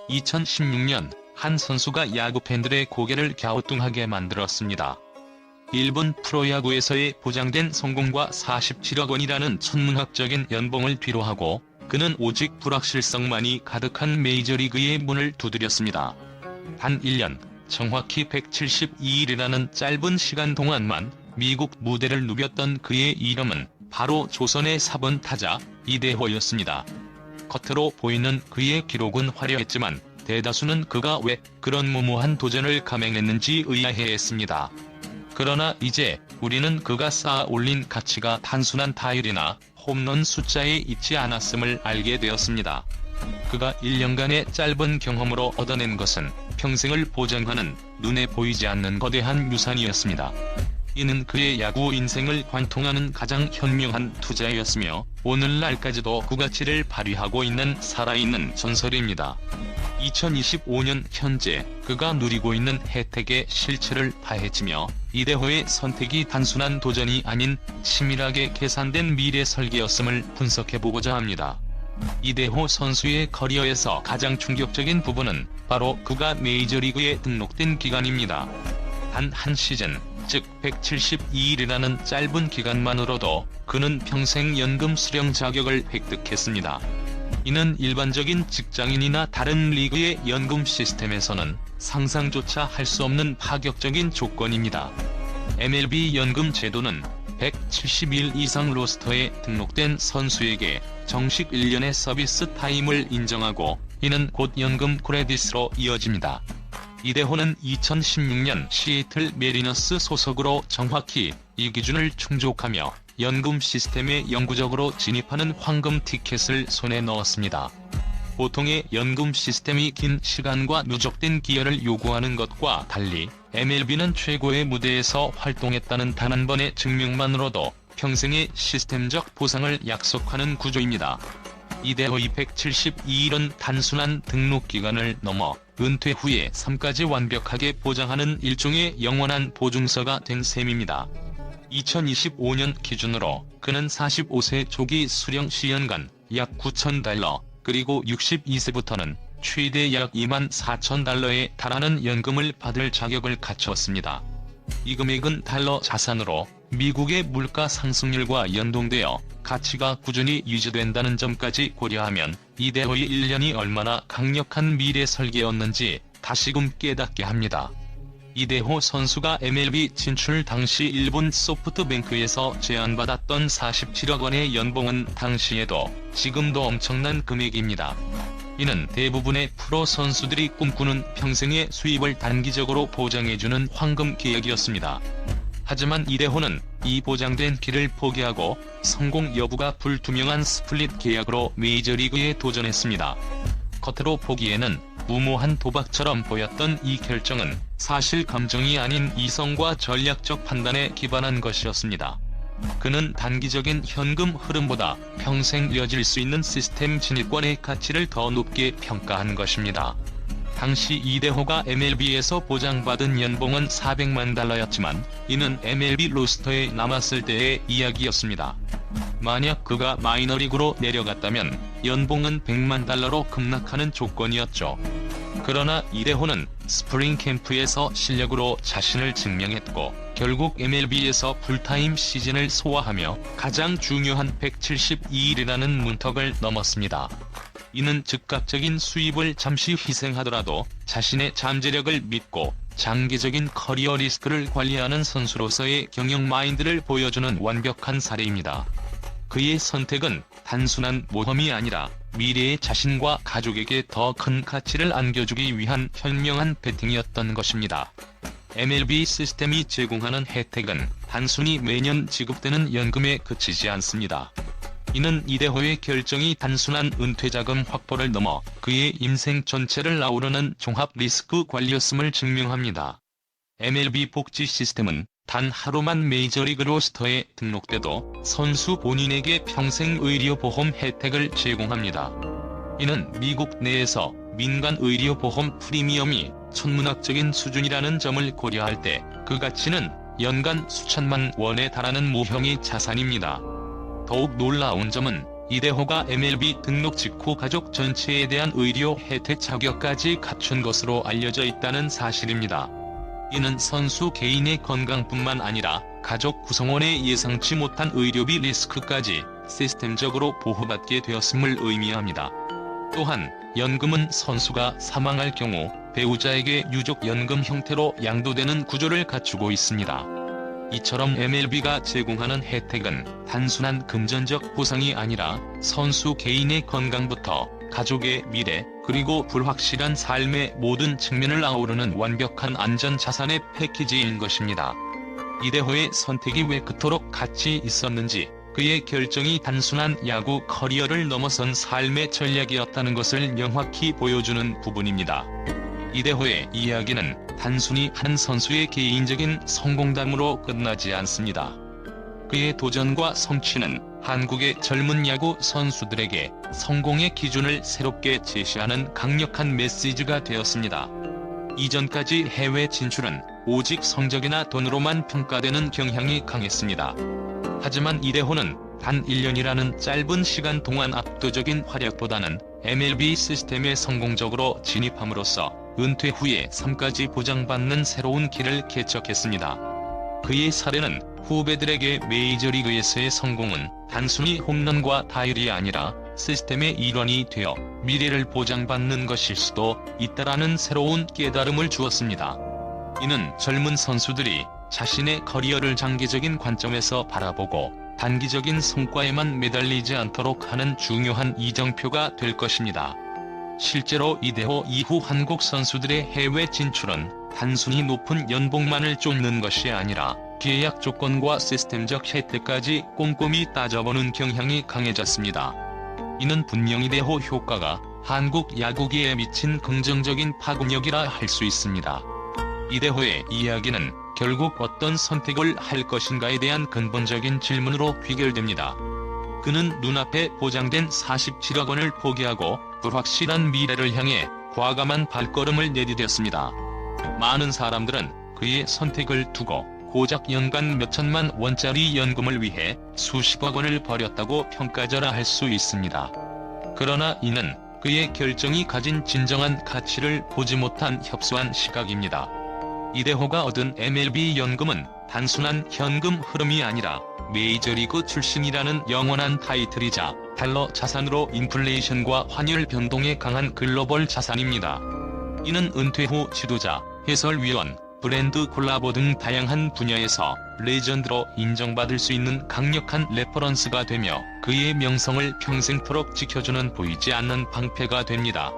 2016년 한 선수가 야구 팬들의 고개를 갸우뚱하게 만들었습니다. 일본 프로야구에서의 보장된 성공과 47억 원이라는 천문학적인 연봉을 뒤로하고 그는 오직 불확실성만이 가득한 메이저리그의 문을 두드렸습니다. 단 1년, 정확히 172일이라는 짧은 시간 동안만 미국 무대를 누볐던 그의 이름은 바로 조선의 4번 타자 이대호였습니다. 겉으로 보이는 그의 기록은 화려했지만 대다수는 그가 왜 그런 무모한 도전을 감행했는지 의아해했습니다. 그러나 이제 우리는 그가 쌓아 올린 가치가 단순한 타율이나 홈런 숫자에 있지 않았음을 알게 되었습니다. 그가 1년간의 짧은 경험으로 얻어낸 것은 평생을 보장하는 눈에 보이지 않는 거대한 유산이었습니다. 이는 그의 야구 인생을 관통하는 가장 현명한 투자였으며 오늘날까지도 그 가치를 발휘하고 있는 살아있는 전설입니다. 2025년 현재 그가 누리고 있는 혜택의 실체를 파헤치며 이대호의 선택이 단순한 도전이 아닌 치밀하게 계산된 미래 설계였음을 분석해보고자 합니다. 이대호 선수의 커리어에서 가장 충격적인 부분은 바로 그가 메이저리그에 등록된 기간입니다. 단 한 시즌, 즉 172일이라는 짧은 기간만으로도 그는 평생 연금 수령 자격을 획득했습니다. 이는 일반적인 직장인이나 다른 리그의 연금 시스템에서는 상상조차 할 수 없는 파격적인 조건입니다. MLB 연금 제도는 170일 이상 로스터에 등록된 선수에게 정식 1년의 서비스 타임을 인정하고 이는 곧 연금 크레딧으로 이어집니다. 이대호는 2016년 시애틀 메리너스 소속으로 정확히 이 기준을 충족하며 연금 시스템에 영구적으로 진입하는 황금 티켓을 손에 넣었습니다. 보통의 연금 시스템이 긴 시간과 누적된 기여를 요구하는 것과 달리 MLB는 최고의 무대에서 활동했다는 단 한 번의 증명만으로도 평생의 시스템적 보상을 약속하는 구조입니다. 이대호의 172일은 단순한 등록 기간을 넘어 은퇴 후의 삶까지 완벽하게 보장하는 일종의 영원한 보증서가 된 셈입니다. 2025년 기준으로 그는 45세 조기 수령 시연간 약 $9,000, 그리고 62세부터는 최대 약 $24,000에 달하는 연금을 받을 자격을 갖췄습니다. 이 금액은 달러 자산으로 미국의 물가 상승률과 연동되어 가치가 꾸준히 유지된다는 점까지 고려하면 이대호의 1년이 얼마나 강력한 미래 설계였는지 다시금 깨닫게 합니다. 이대호 선수가 MLB 진출 당시 일본 소프트뱅크에서 제안받았던 47억 원의 연봉은 당시에도 지금도 엄청난 금액입니다. 이는 대부분의 프로 선수들이 꿈꾸는 평생의 수입을 단기적으로 보장해주는 황금 계약이었습니다. 하지만 이대호는 이 보장된 길을 포기하고 성공 여부가 불투명한 스플릿 계약으로 메이저리그에 도전했습니다. 겉으로 보기에는 무모한 도박처럼 보였던 이 결정은 사실 감정이 아닌 이성과 전략적 판단에 기반한 것이었습니다. 그는 단기적인 현금 흐름보다 평생 이어질 수 있는 시스템 진입권의 가치를 더 높게 평가한 것입니다. 당시 이대호가 MLB에서 보장받은 연봉은 $400만 이는 MLB 로스터에 남았을 때의 이야기였습니다. 만약 그가 마이너리그로 내려갔다면 연봉은 $100만 급락하는 조건이었죠. 그러나 이대호는 스프링 캠프에서 실력으로 자신을 증명했고 결국 MLB에서 풀타임 시즌을 소화하며 가장 중요한 172일이라는 문턱을 넘었습니다. 이는 즉각적인 수입을 잠시 희생하더라도 자신의 잠재력을 믿고 장기적인 커리어 리스크를 관리하는 선수로서의 경영 마인드를 보여주는 완벽한 사례입니다. 그의 선택은 단순한 모험이 아니라 미래의 자신과 가족에게 더 큰 가치를 안겨주기 위한 현명한 배팅이었던 것입니다. MLB 시스템이 제공하는 혜택은 단순히 매년 지급되는 연금에 그치지 않습니다. 이는 이대호의 결정이 단순한 은퇴자금 확보를 넘어 그의 인생 전체를 아우르는 종합 리스크 관리였음을 증명합니다. MLB 복지 시스템은 단 하루만 메이저리그 로스터에 등록돼도 선수 본인에게 평생 의료보험 혜택을 제공합니다. 이는 미국 내에서 민간 의료보험 프리미엄이 천문학적인 수준이라는 점을 고려할 때 그 가치는 연간 수천만 원에 달하는 무형의 자산입니다. 더욱 놀라운 점은 이대호가 MLB 등록 직후 가족 전체에 대한 의료 혜택 자격까지 갖춘 것으로 알려져 있다는 사실입니다. 이는 선수 개인의 건강뿐만 아니라 가족 구성원의 예상치 못한 의료비 리스크까지 시스템적으로 보호받게 되었음을 의미합니다. 또한 연금은 선수가 사망할 경우 배우자에게 유족연금 형태로 양도되는 구조를 갖추고 있습니다. 이처럼 MLB가 제공하는 혜택은 단순한 금전적 보상이 아니라 선수 개인의 건강부터 가족의 미래, 그리고 불확실한 삶의 모든 측면을 아우르는 완벽한 안전자산의 패키지인 것입니다. 이대호의 선택이 왜 그토록 가치 있었는지, 그의 결정이 단순한 야구 커리어를 넘어선 삶의 전략이었다는 것을 명확히 보여주는 부분입니다. 이대호의 이야기는 단순히 한 선수의 개인적인 성공담으로 끝나지 않습니다. 그의 도전과 성취는 한국의 젊은 야구 선수들에게 성공의 기준을 새롭게 제시하는 강력한 메시지가 되었습니다. 이전까지 해외 진출은 오직 성적이나 돈으로만 평가되는 경향이 강했습니다. 하지만 이대호는 단 1년이라는 짧은 시간 동안 압도적인 활약보다는 MLB 시스템에 성공적으로 진입함으로써 은퇴 후에 삶까지 보장받는 새로운 길을 개척했습니다. 그의 사례는 후배들에게 메이저리그에서의 성공은 단순히 홈런과 타율이 아니라 시스템의 일원이 되어 미래를 보장받는 것일 수도 있다라는 새로운 깨달음을 주었습니다. 이는 젊은 선수들이 자신의 커리어를 장기적인 관점에서 바라보고 단기적인 성과에만 매달리지 않도록 하는 중요한 이정표가 될 것입니다. 실제로 이대호 이후 한국 선수들의 해외 진출은 단순히 높은 연봉만을 쫓는 것이 아니라 계약 조건과 시스템적 혜택까지 꼼꼼히 따져보는 경향이 강해졌습니다. 이는 분명히 이대호 효과가 한국 야구계에 미친 긍정적인 파급력이라 할 수 있습니다. 이대호의 이야기는 결국 어떤 선택을 할 것인가에 대한 근본적인 질문으로 귀결됩니다. 그는 눈앞에 보장된 47억 원을 포기하고 불확실한 미래를 향해 과감한 발걸음을 내디뎠습니다. 많은 사람들은 그의 선택을 두고 고작 연간 몇천만 원짜리 연금을 위해 수십억 원을 버렸다고 평가절하 할 수 있습니다. 그러나 이는 그의 결정이 가진 진정한 가치를 보지 못한 협소한 시각입니다. 이대호가 얻은 MLB 연금은 단순한 현금 흐름이 아니라 메이저리그 출신이라는 영원한 타이틀이자 달러 자산으로 인플레이션과 환율 변동에 강한 글로벌 자산입니다. 이는 은퇴 후 지도자, 해설위원, 브랜드 콜라보 등 다양한 분야에서 레전드로 인정받을 수 있는 강력한 레퍼런스가 되며 그의 명성을 평생토록 지켜주는 보이지 않는 방패가 됩니다.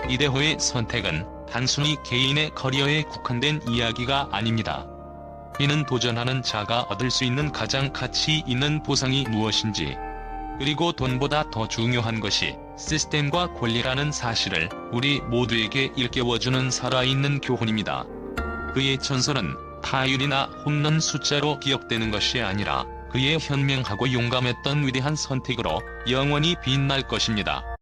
이대호의 선택은 단순히 개인의 커리어에 국한된 이야기가 아닙니다. 이는 도전하는 자가 얻을 수 있는 가장 가치 있는 보상이 무엇인지, 그리고 돈보다 더 중요한 것이 시스템과 권리라는 사실을 우리 모두에게 일깨워주는 살아있는 교훈입니다. 그의 전설은 타율이나 홈런 숫자로 기억되는 것이 아니라 그의 현명하고 용감했던 위대한 선택으로 영원히 빛날 것입니다.